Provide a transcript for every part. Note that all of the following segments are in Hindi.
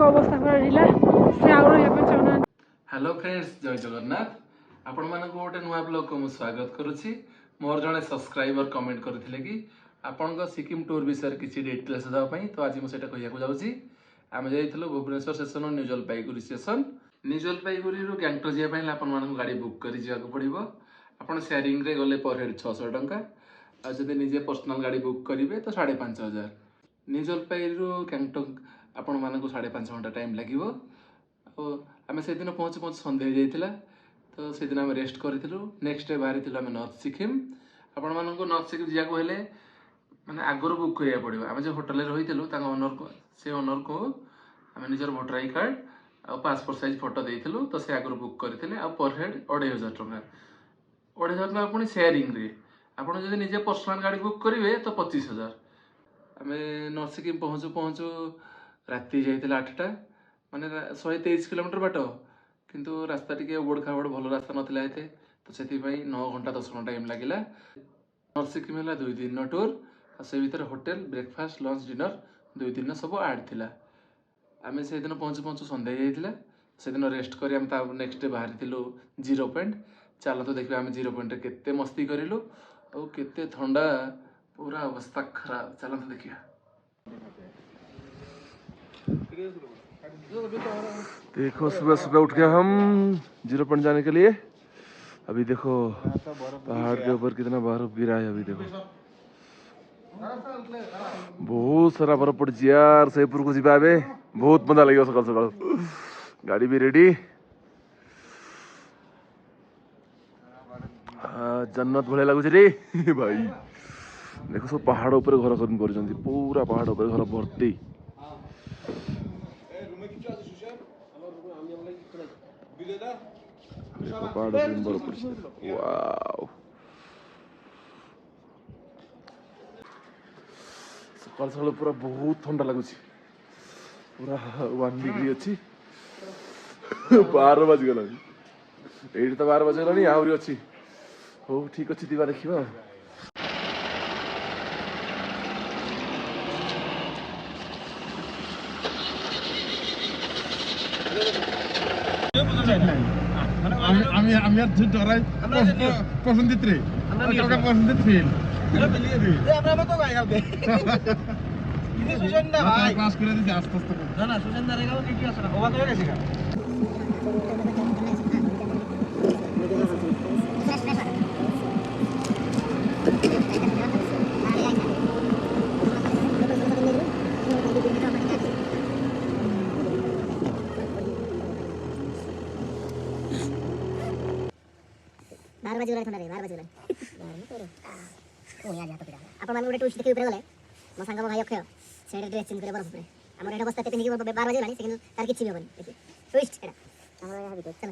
अवस्था रहा से आउ रहा चाहना। हेलो फ्रेंड्स, जय जगन्नाथ। आपण मानक गोटे नुआ ब्लॉग को स्वागत करुच्ची। मोर जड़े सब्सक्राइबर कमेंट करथिले कि आपण सिक्किम टूर विषय किसी डिटेल्स देवाई, तो आज मुझे कहूँ जाऊँगी। आम जाइलु Bhubaneswar station new Jalpaiguri station. New Jalpaiguri Gangtok जावाई आपण गाड़ी बुक कर पड़ो। आप शेयरिंग रे गले पर हेड 600 टंका। आदि निजे पर्सनाल गाड़ी बुक करेंगे तो 5500। न्यू जलपाईगुड़ी गैंगटक आपण मानक 5.5 घंटा टाइम लगे। आम से दिन पहुँच पहुँच सन्ध्या जाइला, तो से दिन आम रेस्ट करूँ। नेक्स्ट डे बाहरी आम नॉर्थ सिक्किम। आपण मानक नॉर्थ सिक्किम जावाक हेले माने आगुरी बुक करिया पड़ो। आम जो होटेल रही ओनर को से ओनर को आम निजर भोटर आई कार्ड आ पासपोर्ट साइज फोटो देइथिलु, तो से आगुरी बुक करथिले। आ पर हेड 2500 टंका। 2500 टंका पुणी शेयरिंग रे। आपण जदि निजे पर्सनल गाड़ी बुक करेंगे तो 25,000। आम नॉर्थ सिक्किम पहुँचू पहुँचू राति जाइला 8टा, माने 123 किलोमीटर बाट। किंतु रास्ता टी उबड़ खाबड़ भल रास्ता नाला एते, तो से 9 घंटा 10 घंटा टाइम लगे। नॉर्थ सिक्किम है 2 दिन टूर। से भीतर होटेल ब्रेकफास्ट लंच डिनर 2 दिन सब आड थिला। आम से दिन पहुँचू पहुँचू सन्ध्या जाइला। से दिन रेस्ट करी आम नेक्स्ट डे बाहरी 0 पॉइंट। चल तो देखिए आम 0 पॉइंट केते मस्ती करूँ और केते ठंडा, पूरा अवस्था खराब। चल तो देखिए। देखो सुबह सुबह उठ गया हम 0 पॉइंट जाने के लिए। अभी देखो पहाड़ के ऊपर कितना बर्फ गिरा है। अभी देखो बहुत सारा बर्फ पड़ यार। सहीपुर को जीवा बहुत मजा लगे। सकाल सकाल गाड़ी भी रेडी। जन्नत भले लगुच रे भाई। देखो सब पहाड़ ऊपर घर कर पूरा पहाड़ ऊपर घर भर्ती। सकाल सकाल पूरा बहुत ठंडा लगुच। पूरा 1 डिग्री अच्छी। 12 बज गला। ये तो 12 बजगलानी आहरी अच्छी। हो ठीक अच्छी दिवा देखा। আমি আর ধরাই পছন্দিত রে কাকা পছন্দিত ফিল আমরা তো গাই গাবে ইনি সুজন দা ভাই ক্লাস করে দিতে আস্তে আস্তে না না সুজন দা রেগাও কি আছে না ওবা তো গেছে গা आपण माने टूरिस्ट देखि ऊपर गले मो संग भाई अक्षय सेड ड्रेस चेंज करे बरफ पे हमर एटा बस्ता तेते निकि 12 बजे लानी सेकंड तार किछि भी होबनी देखि टूरिस्ट एटा हमर यहाँ भी चल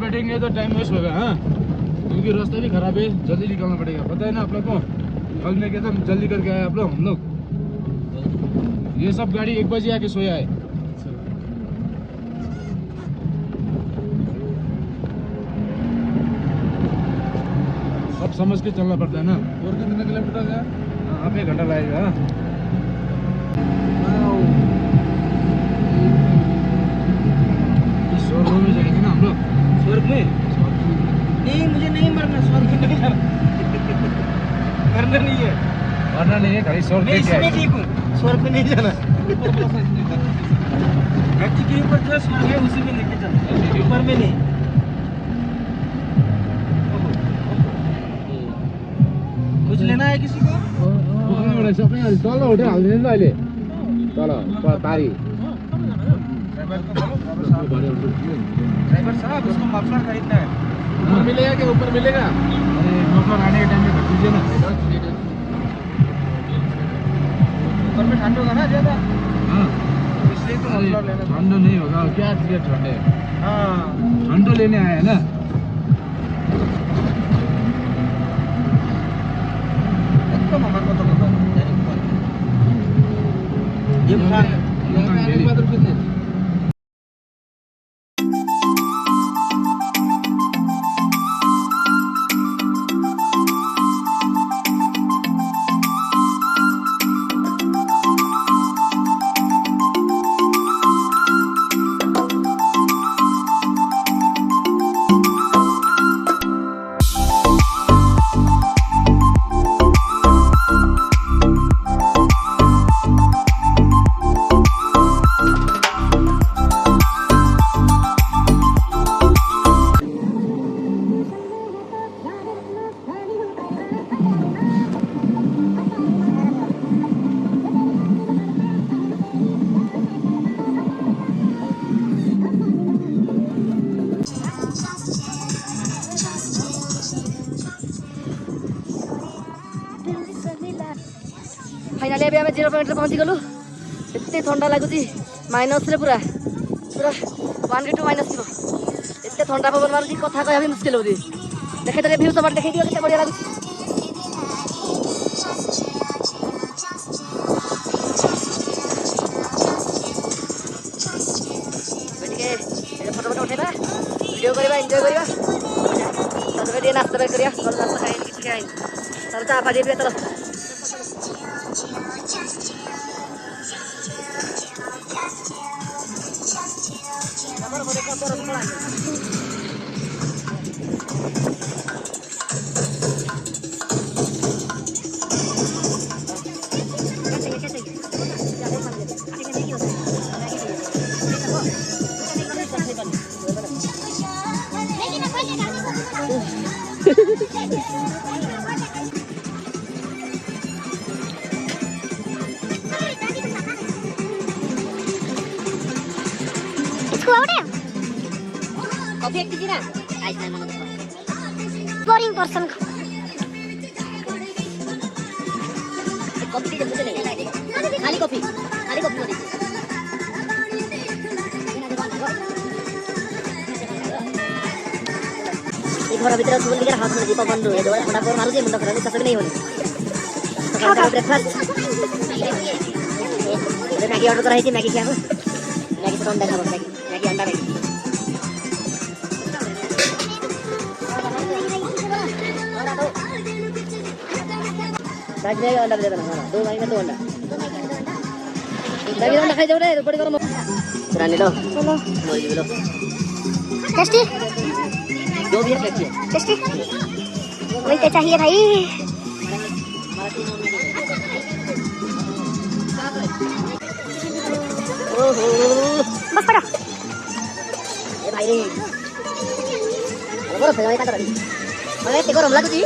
बैठेंगे तो टाइम वेस्ट होगा। हाँ, क्योंकि रास्ता भी खराब है, जल्दी निकलना पड़ेगा। पता है ना आप लोग को, कल में कैसे जल्दी करके आए आप लोग। हम लोग ये सब गाड़ी 1 बजे आके सोया है। समझ के चलना पड़ता है ना। और कितने किलोमीटर गया? आप 1 घंटा लगेगा। स्वर्ग में जाएंगे ना हम लोग। स्वर्ग में नहीं, मुझे नहीं मरना, स्वर्ग में नहीं जाना। मरना नहीं है, मरना नहीं है, खाली स्वर्ग मैं में इसमें ठीक हूँ, स्वर्ग में नहीं जाना। धरती के ऊपर जो स्वर्ग है उसी में लेके चलना, ऊपर में नहीं। कुछ लेना है किसी को? तल उठे हालिदिनु नि त अहिले तल पारी। ड्राइवर साहब, उसको मफलर खरीदना है। ऊपर मिलेगा क्या? ऊपर मिलेगा? अरे मफलर आने के टाइम में खरीद दीजिए ना। ऊपर में ठंड होगा ना ज्यादा, हाँ इसलिए तो मफलर लेना। ठंड नहीं होगा, क्या चीज़ ठंड है? हाँ, ठंड तो लेने आए हैं ना। तो मम्मा को तो बोलो, ये उठा। फाइनाली अब आम 0 पॉइंट पहुँची गलु। एत ठंडा लगुच माइनस रे पूरा पूरा 1 कि 2 माइनस थी। एत ठंडा पवन मारूँ कथा कह भी मुस्किल हो। देखे तो व्यू सब देखे दियो केते बढ़िया लगुच। फोटो फोटो उठेबा, वीडियो करबा, एंजॉय करबा, तब नाश्ता करिया। कल नाश्ता खाई किसी खाई तब चा फाड़ी पे चलो। बोरिंग पर्सन कॉफी खाली कॉफी घर भीतर सब लिखे हाथ में दीपक बंद है। ठंडा पर मारू मुंडा खराब कसक नहीं होने। ब्रेकफास्ट मैगी ऑर्डर कराई थी। मैगी क्या हो? मैगी से अंडा खाओ। मैगी अंडा मैगी मैगी अंडा दे देना। 2 मैगी में 2 अंडा। मैगी अंडा खाई जाओ रे, बड़ी गरम रानी लो। चलो मोई लो। टेस्टी जो भी है टेस्टी वही तो चाहिए भाई। ओहो बस पड़ा ए भाई रे बरफ है का तरी মানে তে গরম লাগুছি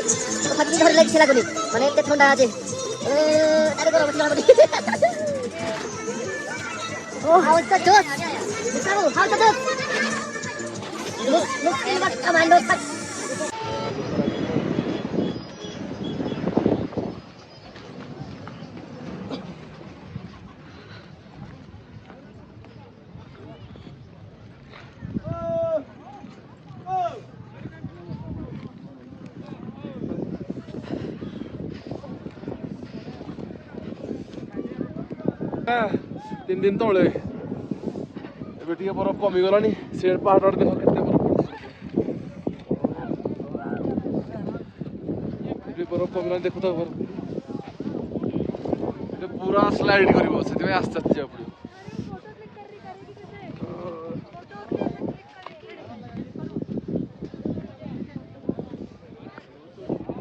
তথাপি ধরে লাগছে লাগুনি মানে এতে ঠান্ডা আছে আরে গরম লাগুনি ও হাউস তো জোস সাবু হাউস তো জোস look in what commando तीन दिन तले एबे टिके बरफ कमी गलानी। सेड पहाड़ देख केते बरफ बरफ कमिला देखु तो बरफ ये पूरा स्लाइड करिवो सेति में आस्ते आस्ते जा पड़ियो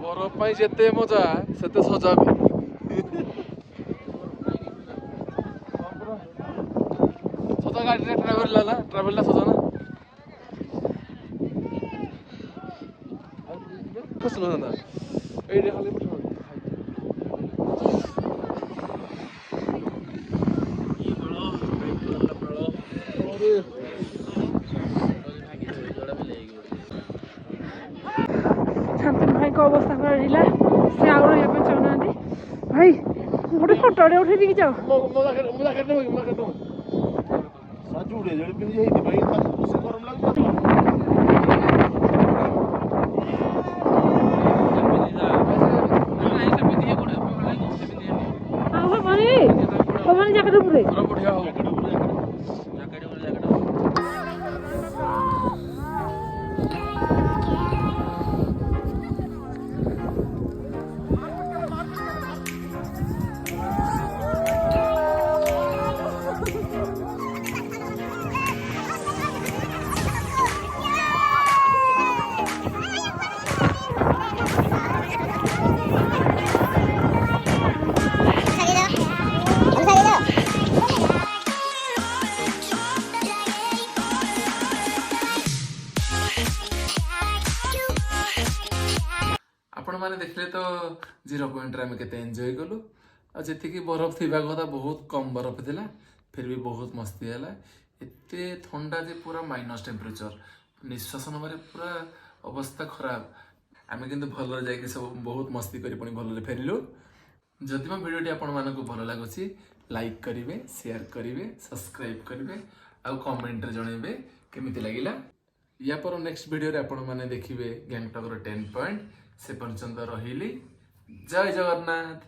बरफ पाई जेते मजा सेते सजा भी सजा गाड़ी रे ट्रैवल ला सजा ना कसलो ना ए रे खाली पठा शांतनु भाई को अवस्था खराब रहिला से आउ रहिया पे चाहनांदी भाई गोटे फोटोटे उठे दिखि जाओ मजा करते साजू उड़े जड़े पिन जाई भाई से गरम लाग आहो माने कमाने जाके पुरे बढ़िया हो आपण माने देखले तो 0 पॉइंट रे हम केते एन्जॉय कलु आ जेति की बरफ थिबा कथा बहुत कम बरफ थिला फिर भी बहुत मस्ती हैला एते ठंडा जे पूरा माइनस टेम्परेचर निश्वास नबारे पूरा अवस्था खराब आमे किंतु भल रे जाके सब बहुत मस्ती करी पणी भल रे फेरिलु जदि म वीडियोटी आपण मानकु भल लागुची लाइक करिवे शेयर करिवे सब्सक्राइब करिवे आ कमेंट रे जणेबे केमिति लागिला या पर नेक्स्ट वीडियो रे आपण माने देखिबे गैंगटॉक रो 10 पॉइंट से पर्यंत रहिली जय जगन्नाथ।